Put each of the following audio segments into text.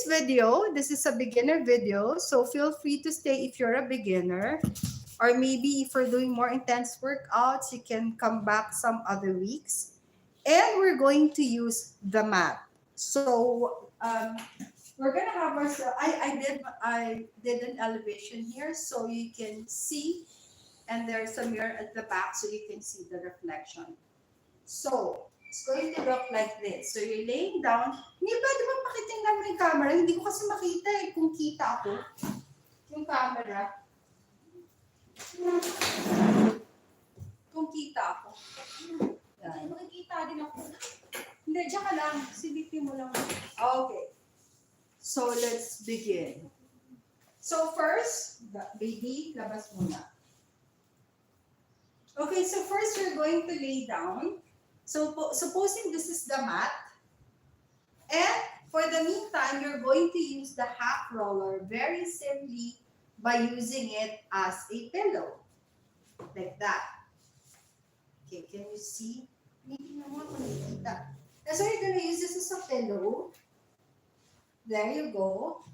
video, this is a beginner video, so feel free to stay if you're a beginner. Or maybe if we're doing more intense workouts, you can come back some other weeks. And we're going to use the mat. So we're gonna have our. I did an elevation here so you can see, and there's a mirror at the back so you can see the reflection. So it's going to look like this. So you're laying down. Hindi ba, di ba pakitingnan mo yung camera? Hindi ko kasi makita eh kung kita ako. Yung camera. Kung kita ako. Yan. Makikita din ako. Hindi, diyan ka lang. Silipin mo lang. Okay. So let's begin. So first, baby, labas muna. Okay, so first we're going to lay down. So supposing this is the mat. And for the meantime, you're going to use the half roller very simply by using it as a pillow. Like that. Okay, can you see? Maybe naman kung nakikita. So you're going to use this as a pillow. There you go.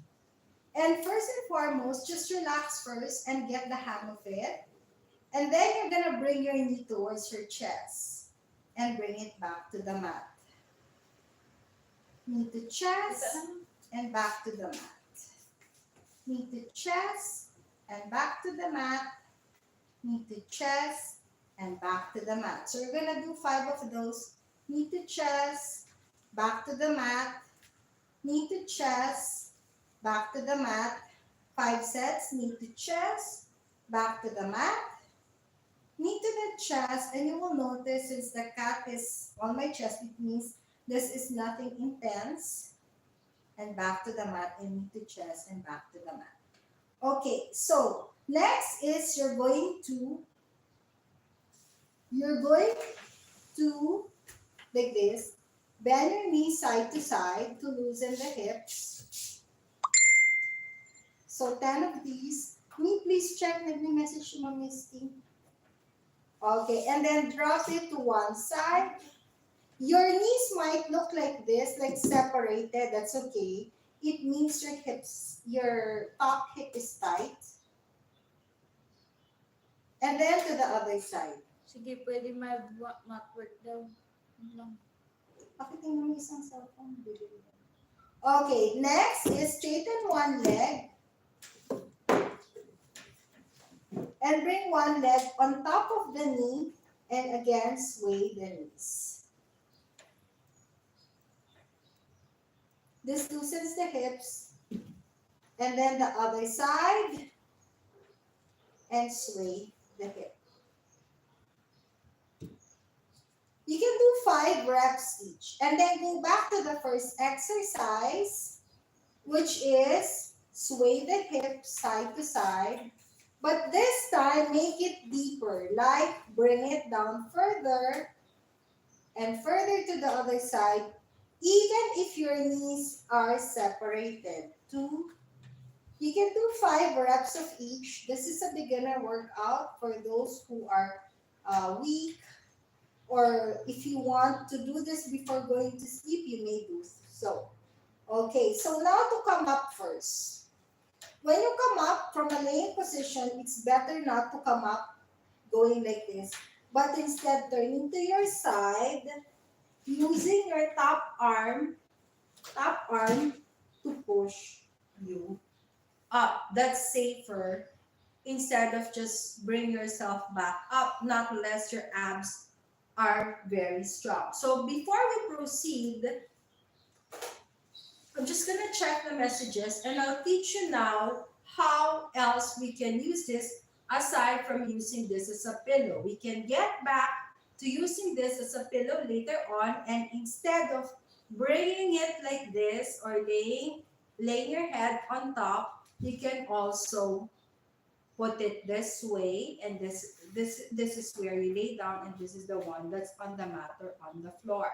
And first and foremost, just relax first and get the hang of it. And then you're going to bring your knee towards your chest and bring it back to the mat. Knee to chest and back to the mat. Knee to chest and back to the mat. Knee to chest and back to the mat. So we're going to do 5 of those. Knee to chest, back to the mat. Knee to chest, back to the mat. 5 sets. Knee to chest, back to the mat. Knee to the chest, and you will notice since the cat is on my chest, it means this is nothing intense. And back to the mat, and knee to chest, and back to the mat. Okay, so next is you're going to like this, bend your knees side to side to loosen the hips. So 10 of these. Me, please check. Nag-message mo, Misty. Okay, and then drop it to one side. Your knees might look like this, like separated. That's okay. It means your hips, your top hip is tight. And then to the other side. Sige, pwede mag-work daw. Pakitingnan mo isang cellphone. Okay, next is straighten one leg. And bring one leg on top of the knee and again sway the knees. This loosens the hips. And then the other side and sway the hip. You can do 5 reps each. And then go back to the first exercise, which is sway the hip side to side. But this time, make it deeper. Like, bring it down further and further to the other side, even if your knees are separated. 2. You can do 5 reps of each. This is a beginner workout for those who are weak. Or if you want to do this before going to sleep, you may do so. Okay, so now to come up first. When you come up from a laying position, it's better not to come up going like this, but instead turning to your side, using your top arm to push you up. That's safer instead of just bring yourself back up, not unless your abs are very strong. So before we proceed, I'm just gonna check the messages and I'll teach you now how else we can use this aside from using this as a pillow. We can get back to using this as a pillow later on, and instead of bringing it like this or laying your head on top, you can also put it this way, and this is where you lay down, and this is the one that's on the mat or on the floor.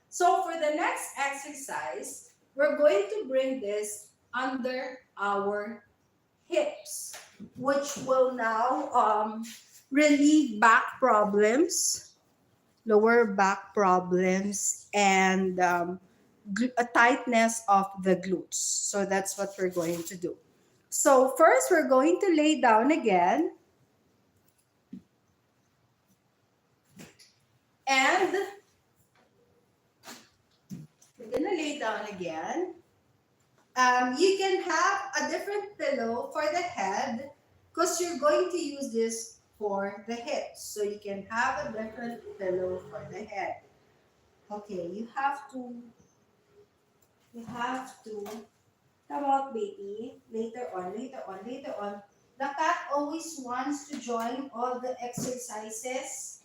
So for the next exercise, we're going to bring this under our hips, which will now relieve back problems, lower back problems, and a tightness of the glutes. So that's what we're going to do. So first, we're going to lay down again, and we're gonna lay down again. You can have a different pillow for the head because you're going to use this for the hips. So you can have a different pillow for the head. Okay, you have to, come out, baby. Later on. The cat always wants to join all the exercises.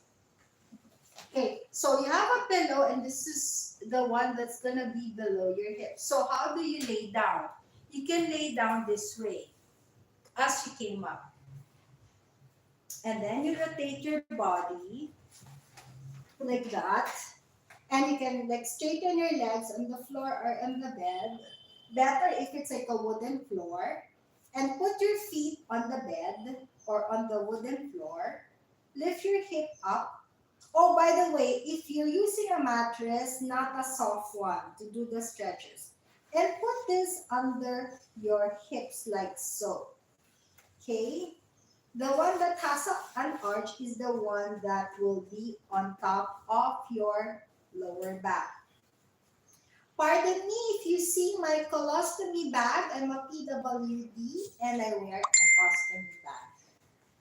Okay, so you have a pillow, and this is the one that's gonna be below your hip. So how do you lay down? You can lay down this way as you came up. And then you rotate your body like that. And you can like straighten your legs on the floor or on the bed. Better if it's like a wooden floor. And put your feet on the bed or on the wooden floor. Lift your hip up. Oh, by the way, if you're using a mattress, not a soft one to do the stretches. And put this under your hips like so. Okay? The one that has an arch is the one that will be on top of your lower back. Pardon me if you see my colostomy bag. I'm a PWD and I wear an ostomy bag.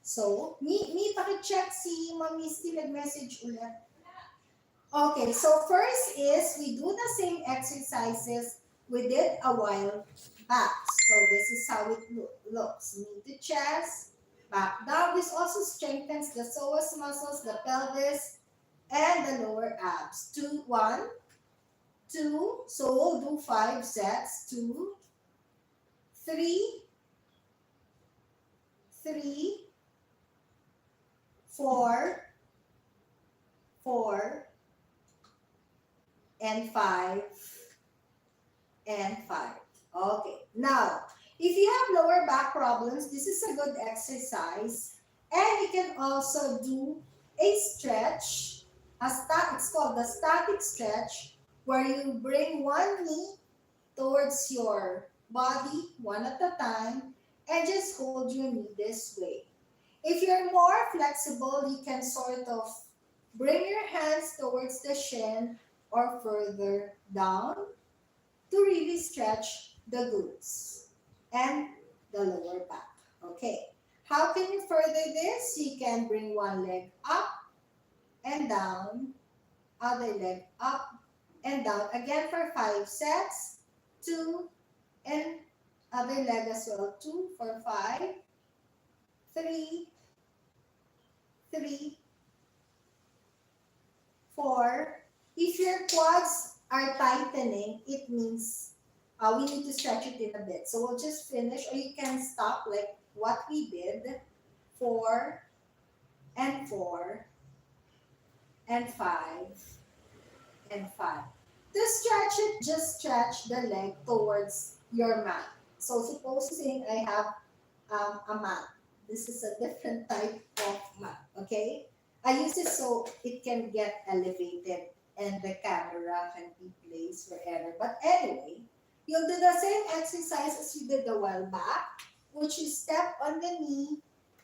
So, paki-check si Ma'am Misty nag-message ulit. Okay, so first is we do the same exercises we did a while back. So this is how it looks. Knee to chest, back down. This also strengthens the psoas muscles, the pelvis, and the lower abs. Two, one, two. So we'll do 5 sets. Two, three, three, four, four, and five, and five. Okay. Now, if you have lower back problems, this is a good exercise. And you can also do a stretch. It's called the static stretch, where you bring one knee towards your body, one at a time, and just hold your knee this way. If you're more flexible, you can sort of bring your hands towards the shin or further down to really stretch the glutes and the lower back. Okay. How can you further this? You can bring one leg up and down, other leg up and down. Again for 5 sets. Two, and other leg as well. Two for five. Three, three, four. If your quads are tightening, it means we need to stretch it in a bit. So we'll just finish, or you can stop like what we did. Four, and four, and five, and five. To stretch it, just stretch the leg towards your mat. So supposing I have a mat. This is a different type of mat, okay? I use it so it can get elevated and the camera can be placed wherever. But anyway, you'll do the same exercise as you did a while back, which is step on the knee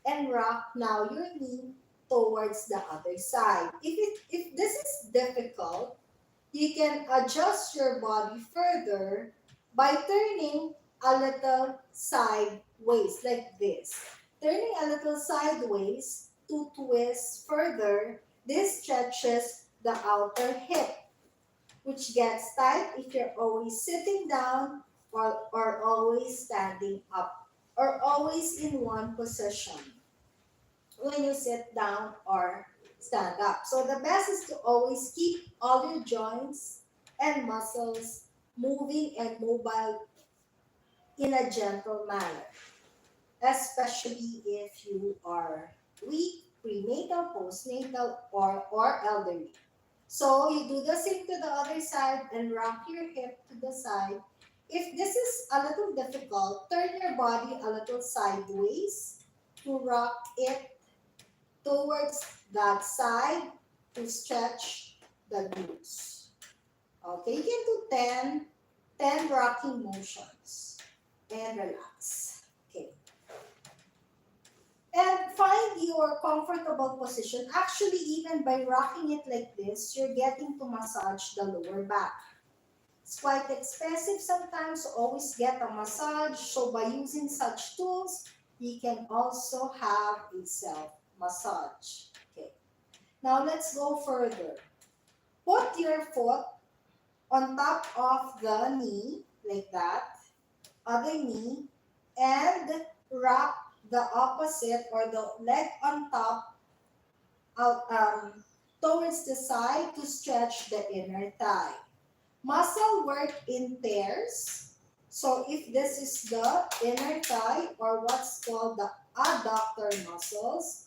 and rock now your knee towards the other side. If this is difficult, you can adjust your body further by turning a little sideways like this. Turning a little sideways to twist further, this stretches the outer hip, which gets tight if you're always sitting down or always standing up or always in one position when you sit down or stand up. So the best is to always keep all your joints and muscles moving and mobile in a gentle manner, especially if you are weak, prenatal, postnatal, or elderly. So you do the same to the other side and rock your hip to the side. If this is a little difficult, turn your body a little sideways to rock it towards that side to stretch the glutes. Okay, you can do 10 rocking motions and relax. Okay. And find your comfortable position. Actually, even by rocking it like this, you're getting to massage the lower back. It's quite expensive sometimes to always get a massage. So by using such tools, you can also have a self massage. Okay. Now let's go further. Put your foot on top of the knee like that, other knee, and wrap the opposite or the leg on top out towards the side to stretch the inner thigh. Muscle work in pairs. So if this is the inner thigh or what's called the adductor muscles,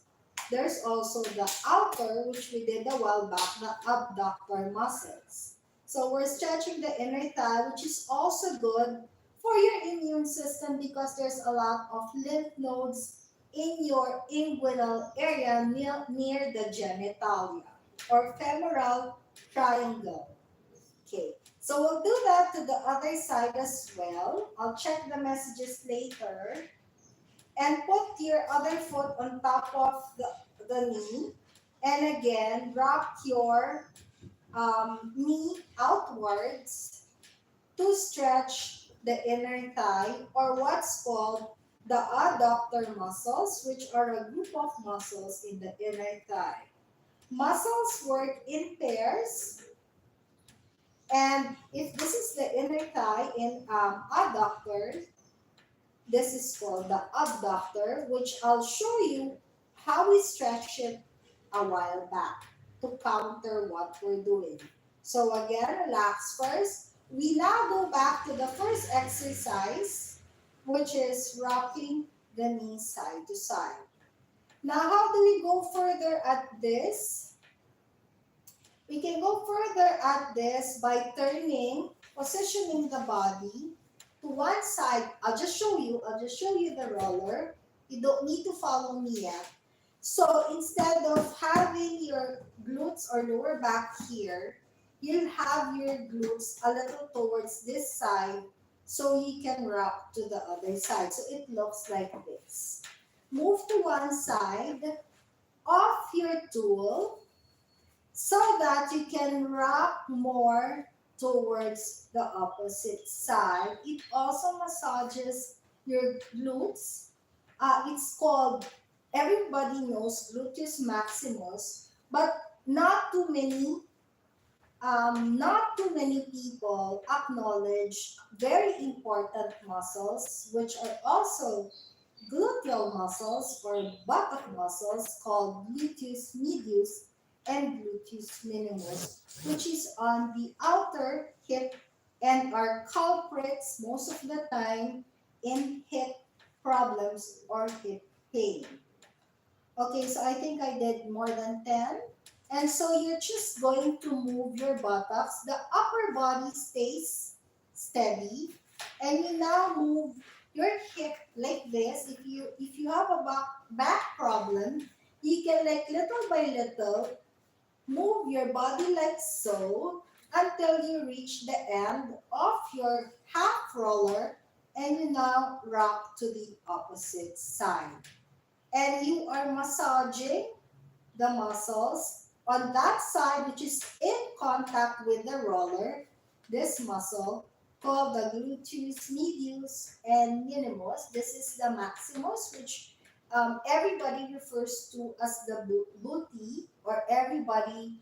there's also the outer, which we did a while back, the abductor muscles. So we're stretching the inner thigh, which is also good for your immune system because there's a lot of lymph nodes in your inguinal area near the genitalia or femoral triangle. Okay, so we'll do that to the other side as well. I'll check the messages later. And put your other foot on top of the knee. And again, wrap your knee outwards to stretch the inner thigh or what's called the adductor muscles, which are a group of muscles in the inner thigh. Muscles work in pairs. And if this is the inner thigh in adductor, this is called the abductor, which I'll show you how we stretch it a while back to counter what we're doing. So again, relax first. We now go back to the first exercise, which is rocking the knees side to side. Now, how do we go further at this? We can go further at this by positioning the body to one side. I'll just show you the roller. You don't need to follow me yet. So instead of having your glutes or lower back here, you'll have your glutes a little towards this side so you can rock to the other side. So it looks like this. Move to one side of your tool so that you can rock more towards the opposite side. It also massages your glutes. It's called, everybody knows gluteus maximus, but not too many people acknowledge very important muscles, which are also gluteal muscles or buttock muscles called gluteus medius and gluteus minimus, which is on the outer hip and are culprits most of the time in hip problems or hip pain. Okay, so I think I did more than 10. And so you're just going to move your buttocks. The upper body stays steady. And you now move your hip like this. If you have a back problem, you can like little by little move your body like so until you reach the end of your half roller and you now rock to the opposite side. And you are massaging the muscles on that side which is in contact with the roller, this muscle called the gluteus medius and minimus. This is the maximus, which everybody refers to as the booty, or everybody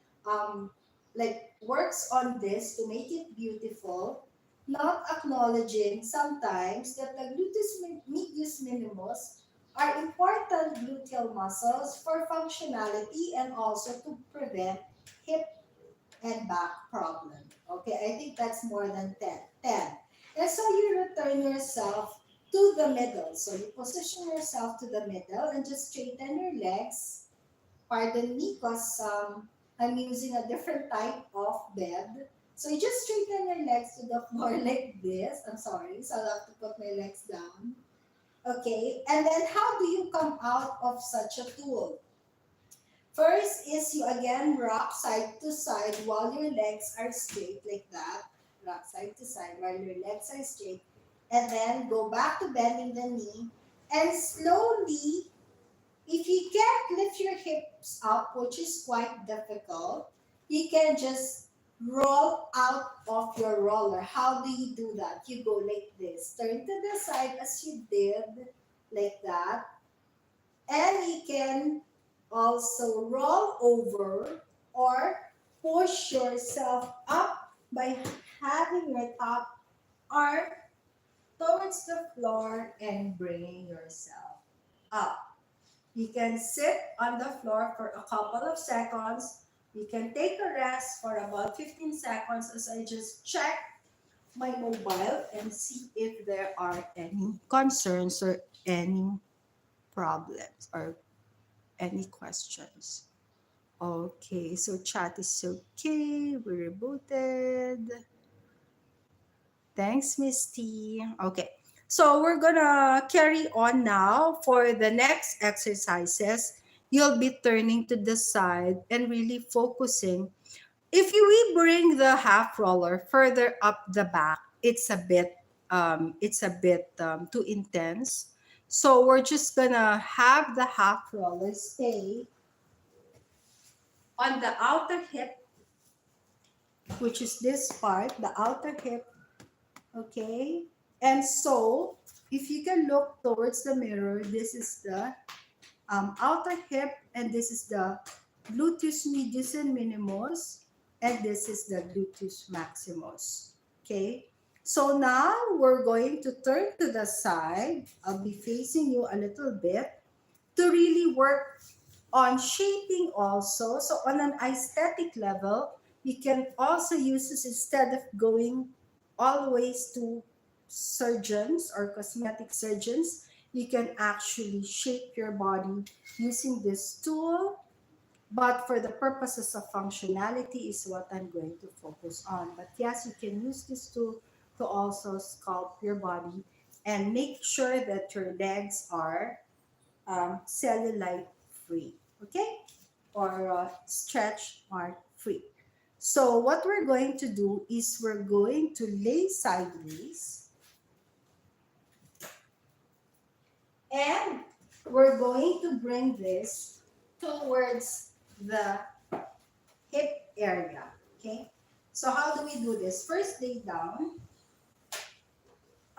like works on this to make it beautiful, not acknowledging sometimes that the gluteus medius minimus are important gluteal muscles for functionality and also to prevent hip and back problem. Okay, I think that's more than 10. And so you return yourself to the middle. So you position yourself to the middle and just straighten your legs. Pardon me because I'm using a different type of bed. So you just straighten your legs to the floor like this. I'm sorry, so I'll have to put my legs down. Okay, and then how do you come out of such a tool? First is you again rock side to side while your legs are straight like that. Rock side to side while your legs are straight. And then go back to bending the knee. And slowly, if you can't lift your hips up, which is quite difficult, you can just roll out of your roller. How do you do that? You go like this. Turn to the side as you did, like that. And you can also roll over or push yourself up by having your top arm towards the floor and bringing yourself up. You can sit on the floor for a couple of seconds. You can take a rest for about 15 seconds as I just check my mobile and see if there are any concerns or any problems or any questions. Okay, so chat is okay. We rebooted. Thanks, Misty. Okay, so we're gonna carry on now for the next exercises. You'll be turning to the side and really focusing. If we bring the half roller further up the back, it's a bit too intense. So we're just gonna have the half roller stay on the outer hip, which is this part, the outer hip, okay? And so, if you can look towards the mirror, this is the outer hip, and this is the gluteus medius and minimus, and this is the gluteus maximus, okay? So now we're going to turn to the side. I'll be facing you a little bit to really work on shaping also. So on an aesthetic level, you can also use this instead of going always to surgeons or cosmetic surgeons. You can actually shape your body using this tool. But for the purposes of functionality is what I'm going to focus on. But yes, you can use this tool to also sculpt your body and make sure that your legs are cellulite free, okay? Or stretch mark free. So what we're going to do is we're going to lay sideways and we're going to bring this towards the hip area, okay? So how do we do this? First lay down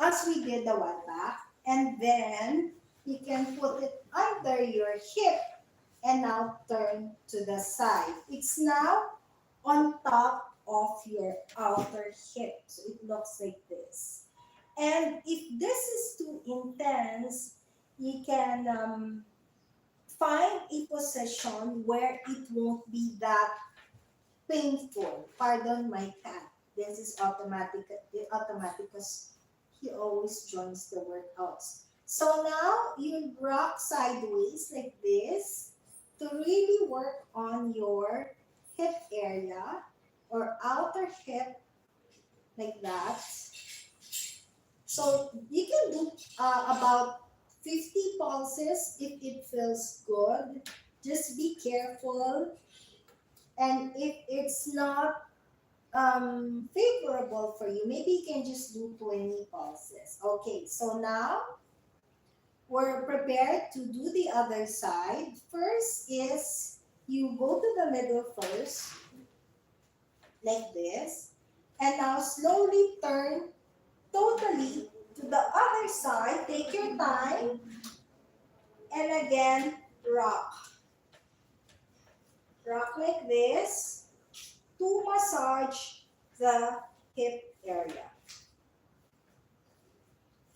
as we did the one back, and then you can put it under your hip and now turn to the side. It's now on top of your outer hip. So it looks like this. And if this is too intense, you can find a position where it won't be that painful. Pardon my cat. This is automatic because he always joins the workouts. So now you rock sideways like this to really work on your hip area or outer hip like that. So you can do about 50 pulses if it feels good. Just be careful. And if it's not favorable for you, maybe you can just do 20 pulses. Okay, so now we're prepared to do the other side. First is you go to the middle first, like this, and now slowly turn totally to the other side. Take your time, and again, rock. Rock like this to massage the hip area.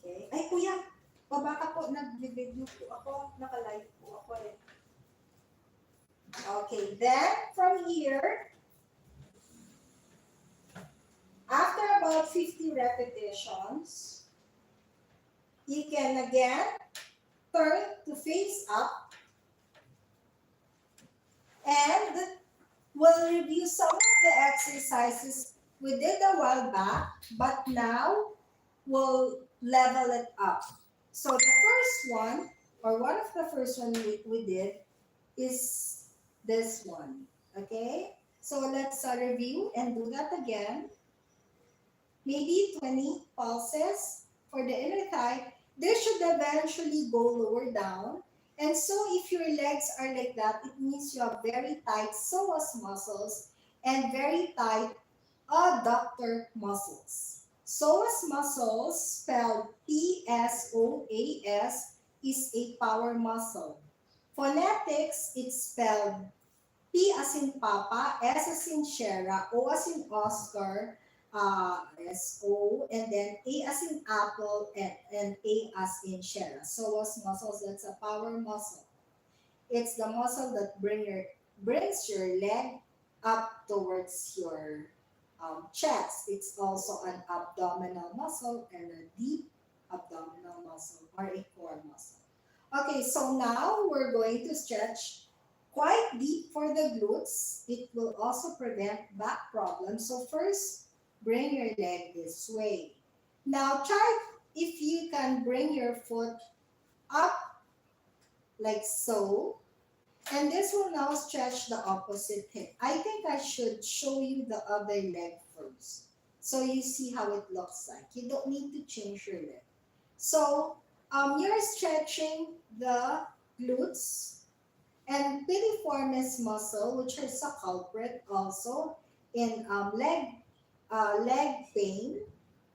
Okay. Ay, kuya, baba ka po. Nag-video po ako. Naka-live po ako eh. Okay, then from here, after about 50 repetitions, you can again turn to face up and we'll review some of the exercises we did a while back, but now we'll level it up. So the first one, or one of the first one we did is this one. Okay? So let's review and do that again. Maybe 20 pulses for the inner thigh. This should eventually go lower down. And so if your legs are like that, it means you have very tight psoas muscles and very tight adductor muscles. Psoas muscles, spelled PSOAS, is a power muscle. Phonetics, it's spelled P as in Papa, S as in Sierra, O as in Oscar, S-O, and then A as in Apple, and A as in Sierra. Psoas muscles, that's a power muscle. It's the muscle that brings your leg up towards your chest. It's also an abdominal muscle and a deep abdominal muscle or a core muscle. Okay, so now we're going to stretch quite deep for the glutes. It will also prevent back problems. So first, bring your leg this way. Now try if you can bring your foot up like so, and this will now stretch the opposite hip. I think I should show you the other leg first. So you see how it looks like. You don't need to change your leg. So you're stretching the glutes and piriformis muscle, which is a culprit also in leg pain.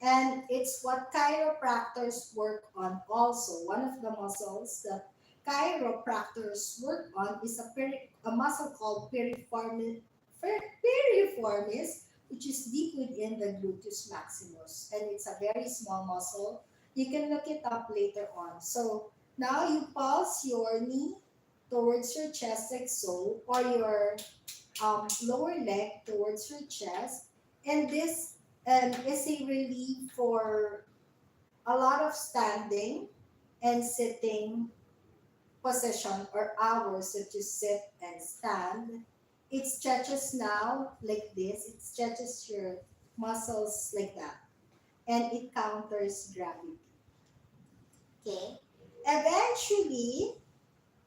And it's what chiropractors work on also. One of the muscles that chiropractors work on is a muscle called piriformis, which is deep within the gluteus maximus. And it's a very small muscle. You can look it up later on. So now you pulse your knee towards your chest like so, or your lower leg towards your chest. And this is a relief for a lot of standing and sitting position or hours that you sit and stand. It stretches now like this. It stretches your muscles like that. And it counters gravity. Okay. Eventually,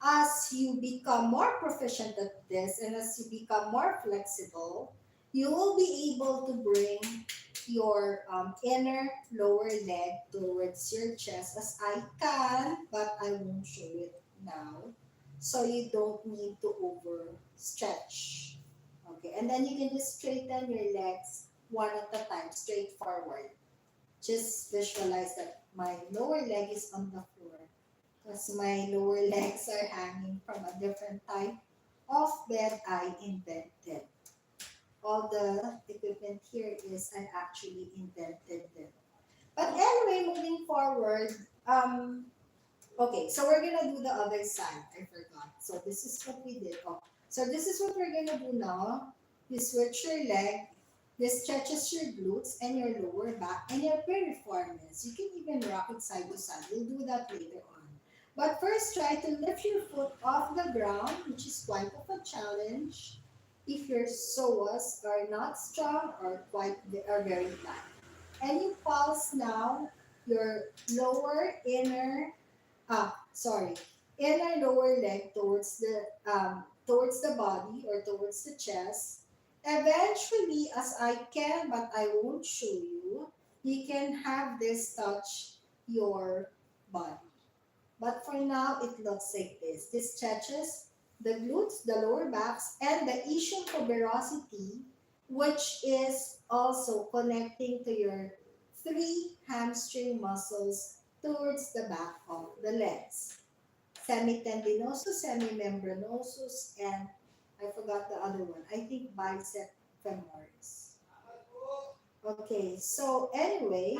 as you become more proficient at this and as you become more flexible, you will be able to bring your inner lower leg towards your chest as I can, but I won't show it now. So you don't need to overstretch. Okay, and then you can just straighten your legs one at a time, straight forward. Just visualize that my lower leg is on the floor because my lower legs are hanging from a different type of bed I invented. All the equipment here is I actually invented them. But anyway, moving forward, okay, so we're gonna do the other side. I forgot. So this is what we did. Oh, so this is what we're gonna do now. You switch your leg. This stretches your glutes and your lower back and your piriformis. You can even rock it side to side. We'll do that later on. But first, try to lift your foot off the ground, which is quite of a challenge if your psoas are not strong or are very tight. And you pulse now your lower inner sorry, inner lower leg towards the body or towards the chest. Eventually, as I can, but I won't show you, you can have this touch your body. But for now, it looks like this. This stretches the glutes, the lower backs, and the ischium tuberosity, which is also connecting to your three hamstring muscles towards the back of the legs. Semitendinosus, semimembranosus, and I forgot the other one. I think bicep femoris. Okay, so anyway,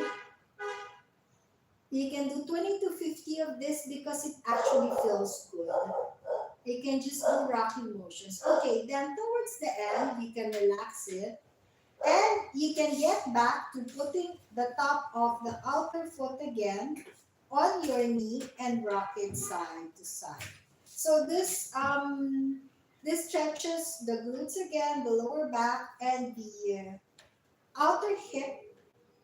you can do 20 to 50 of this because it actually feels good. You can just do rocking motions. Okay, then towards the end, you can relax it. And you can get back to putting the top of the outer foot again on your knee and rock it side to side. So this stretches the glutes again, the lower back, and the outer hip,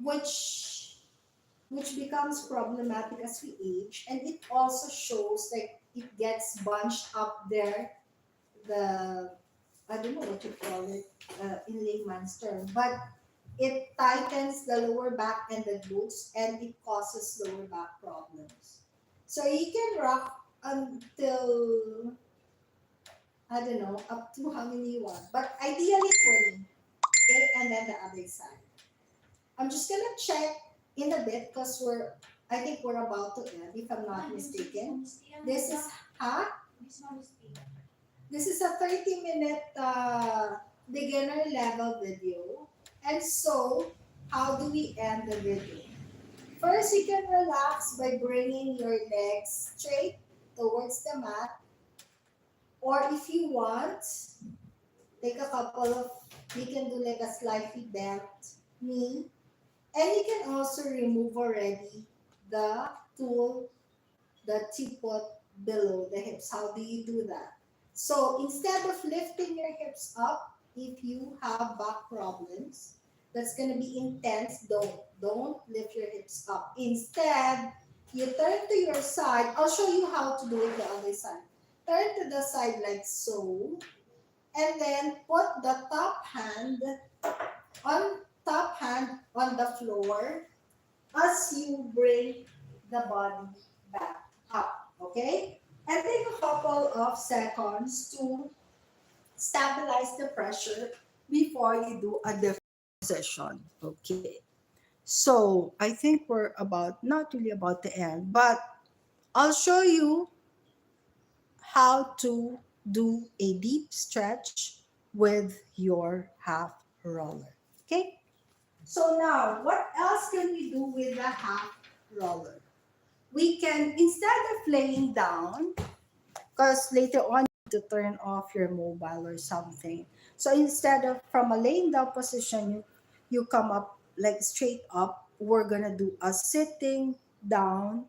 which which becomes problematic as we age, and it also shows like it gets bunched up there the I don't know what you call it in layman's term, but it tightens the lower back and the glutes, and it causes lower back problems. So you can rock until I don't know up to how many you want, but ideally 20. Okay, and then the other side. I'm just gonna check in a bit because I think we're about to end if I'm not mistaken. This is huh? This is a 30-minute beginner level video. And so, how do we end the video? First, you can relax by bringing your legs straight towards the mat. Or if you want, take a couple of, you can do like a slightly bent knee. And you can also remove already the tool that you put below the hips. How do you do that? So instead of lifting your hips up, if you have back problems, that's gonna be intense. Don't lift your hips up. Instead, you turn to your side. I'll show you how to do it the other side. Turn to the side like so, and then put the on top hand on the floor as you bring the body back up, okay? And take a couple of seconds to stabilize the pressure before you do a different position, okay? So I think we're about, not really about to end, but I'll show you how to do a deep stretch with your half roller, okay? So now, what else can we do with the half roller? We can, instead of laying down, because later on you need to turn off your mobile or something. So instead of from a laying down position, you come up like straight up. We're gonna do a sitting down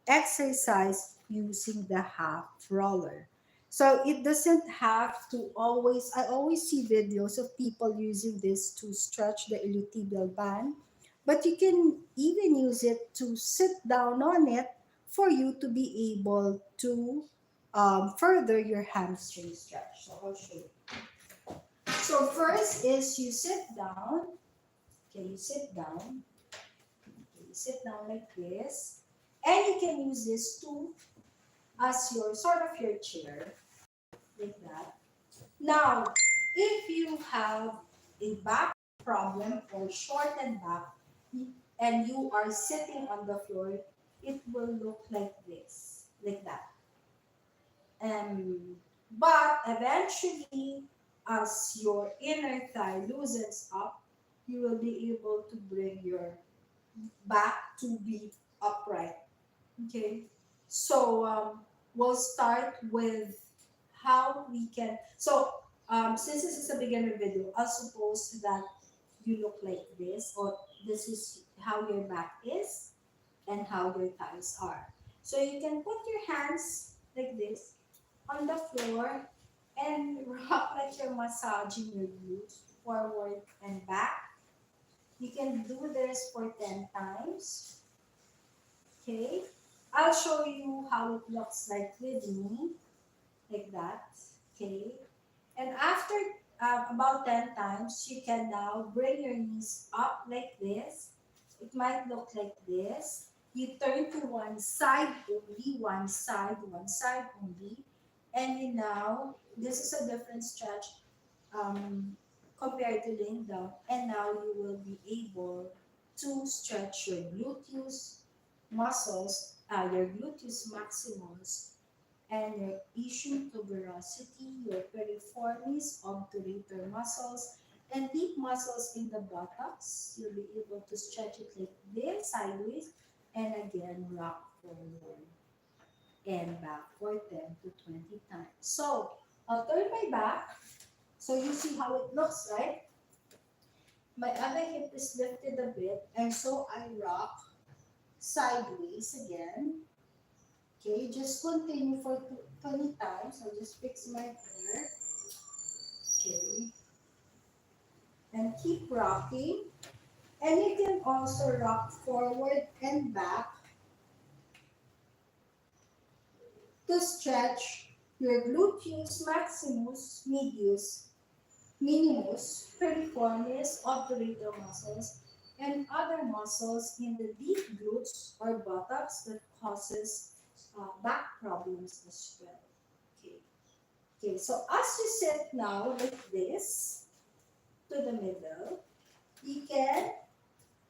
exercise using the half roller. So it doesn't have to always, I always see videos of people using this to stretch the iliotibial band, but you can even use it to sit down on it for you to be able to further your hamstring stretch. So I'll show you. So first is you sit down. Okay, you sit down. Okay, you sit down like this, and you can use this too as your sort of your chair, like that. Now, if you have a back problem or shortened back, and you are sitting on the floor, it will look like this, like that. Um, but eventually, as your inner thigh loosens up, you will be able to bring your back to be upright. Okay, so we'll start with how we can. So since this is a beginner video, I'll suppose that you look like this, or this is how your back is and how your thighs are. So you can put your hands like this on the floor and rock like you're massaging your glutes forward and back. You can do this for 10 times. Okay. I'll show you how it looks like with me, like that. Okay. And after about 10 times, you can now bring your knees up like this. It might look like this. You turn to one side only. And you now, this is a different stretch um, compared to laying down. And now you will be able to stretch your gluteus maximus, and your ischium tuberosity, your piriformis, obturator muscles, and deep muscles in the buttocks. You'll be able to stretch it like this, sideways, and again rock forward and back for 10 to 20 times. So I'll turn my back so you see how it looks, right? My other hip is lifted a bit, and so I rock sideways again. Okay, just continue for 20 times. I'll just fix my hair. Okay, and keep rocking. And you can also rock forward and back to stretch your gluteus maximus, minimus, piriformis, obturator muscles, and other muscles in the deep glutes or buttocks that causes back problems as well. Okay. Okay. So as you sit now like this to the middle, you can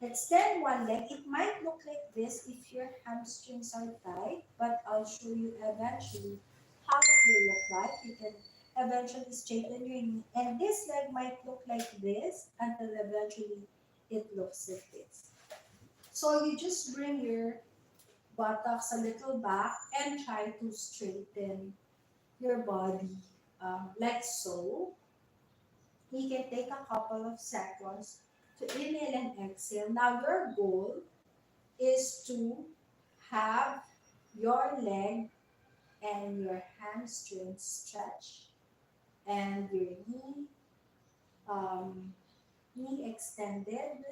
extend one leg. It might look like this if your hamstrings are tight, but I'll show you eventually how it will look like. You can eventually straighten your knee, and this leg might look like this until eventually it looks like this. So you just bring your buttocks a little back and try to straighten your body like so. You can take a couple of seconds to inhale and exhale. Now your goal is to have your leg and your hamstrings stretch and your um, knee extended,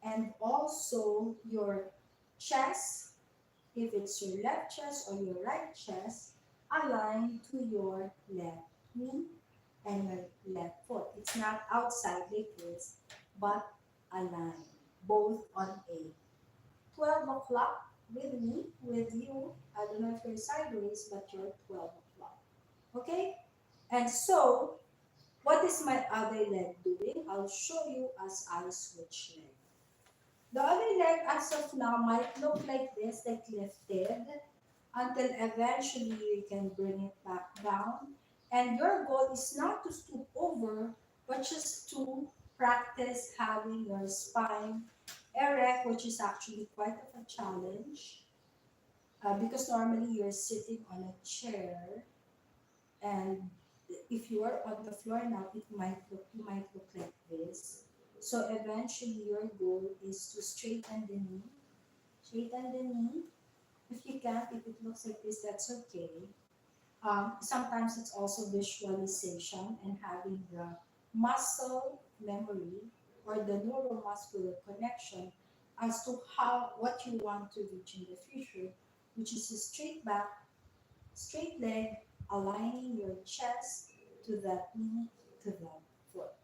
and also your chest, if it's your left chest or your right chest, aligned to your left knee and your left foot. It's not outside like this, but aligned, both on a 12 o'clock with me, with you. I don't know if you're sideways, but you're 12 o'clock. Okay? And so, what is my other leg doing? I'll show you as I switch leg. The other leg, as of now, might look like this, like lifted, until eventually you can bring it back down. And your goal is not to stoop over, but just to practice having your spine erect, which is actually quite of a challenge because normally you're sitting on a chair, and if you are on the floor now, you might look like this. So eventually your goal is to straighten the knee, straighten the knee. If you can't, if it looks like this, that's okay. Sometimes it's also visualization and having the muscle memory or the neuromuscular connection as to how what you want to reach in the future, which is a straight back, straight leg, aligning your chest to that knee, to that foot.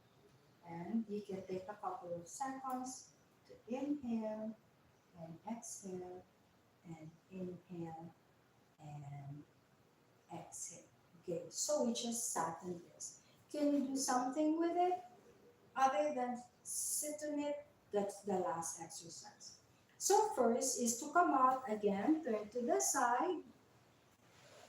And you can take a couple of seconds to inhale and exhale and inhale and exhale. Okay, so we just sat in this. Can you do something with it other than sit on it? That's the last exercise. So first is to come out again, turn to the side,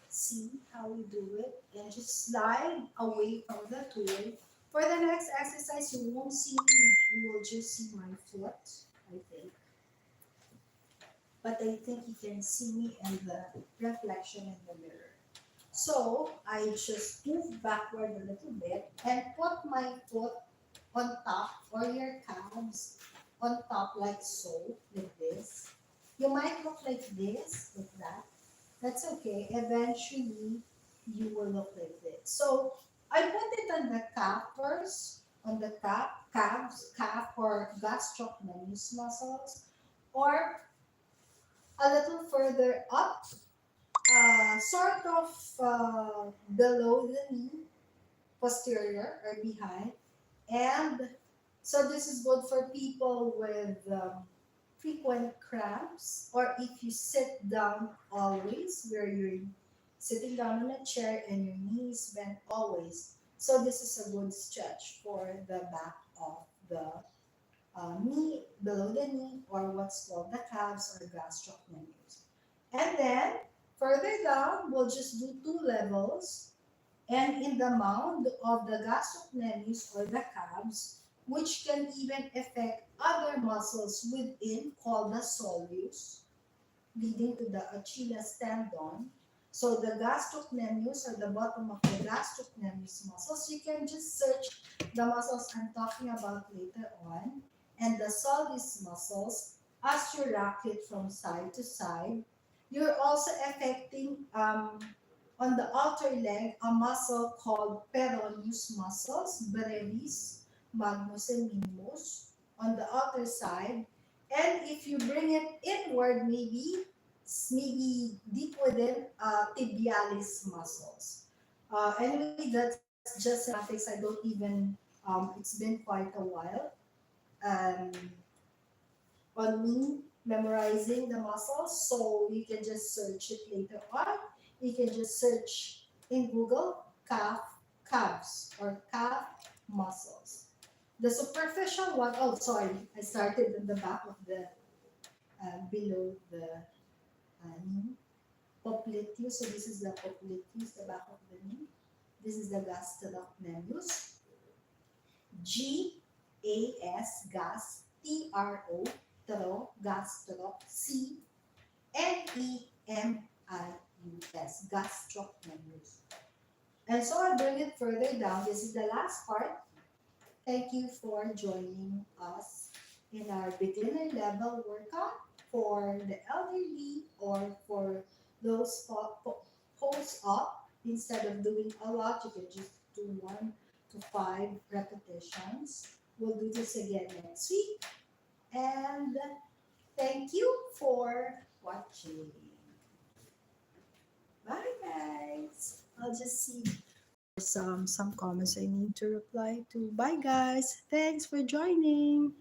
see how we do it, and just slide away from the tool. For the next exercise, you won't see me, you will just see my foot, I think. But I think you can see me in the reflection in the mirror. So I just move backward a little bit and put my foot on top or your calves on top like so, like this. You might look like this, like that. That's okay. Eventually, you will look like this. So I put it on the calf first, on the calf or gastrocnemius muscles, or a little further up, sort of below the knee, posterior or behind. And so this is good for people with frequent cramps, or if you sit down always, where you're sitting down on a chair and your knees bent always. So this is a good stretch for the back of the knee, below the knee, or what's called the calves or gastrocnemius. And then further down, we'll just do two levels. And in the mound of the gastrocnemius or the calves, which can even affect other muscles within called the soleus, leading to the Achilles tendon. So the gastrocnemius or the bottom of the gastrocnemius muscles, you can just search the muscles I'm talking about later on, and the soleus muscles as you rack it from side to side. You're also affecting on the outer leg a muscle called peroneus muscles, brevis, magnus, and minimus on the outer side. And if you bring it inward, maybe deep within tibialis muscles. Anyway, that's just mathematics. I don't even, it's been quite a while. Um, on me memorizing the muscles, so you can just search it later on. You can just search in Google calves or calf muscles. The superficial one, oh sorry, I started in the back of the below the knee. Popliteus, so this is the popliteus, the back of the knee. This is the gastrocnemius. G A S gas T R O tro gastro C Nemius, gastrocnemius. And so I bring it further down. This is the last part. Thank you for joining us in our beginner level workout for the elderly or for those post up. Instead of doing a lot, you can just do 1 to 5 repetitions. We'll do this again next week. And thank you for watching. Bye guys. I'll just see some comments I need to reply to. Bye guys. Thanks for joining.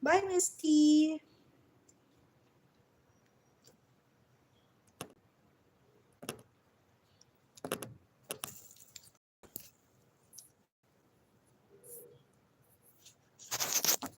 Bye Miss T.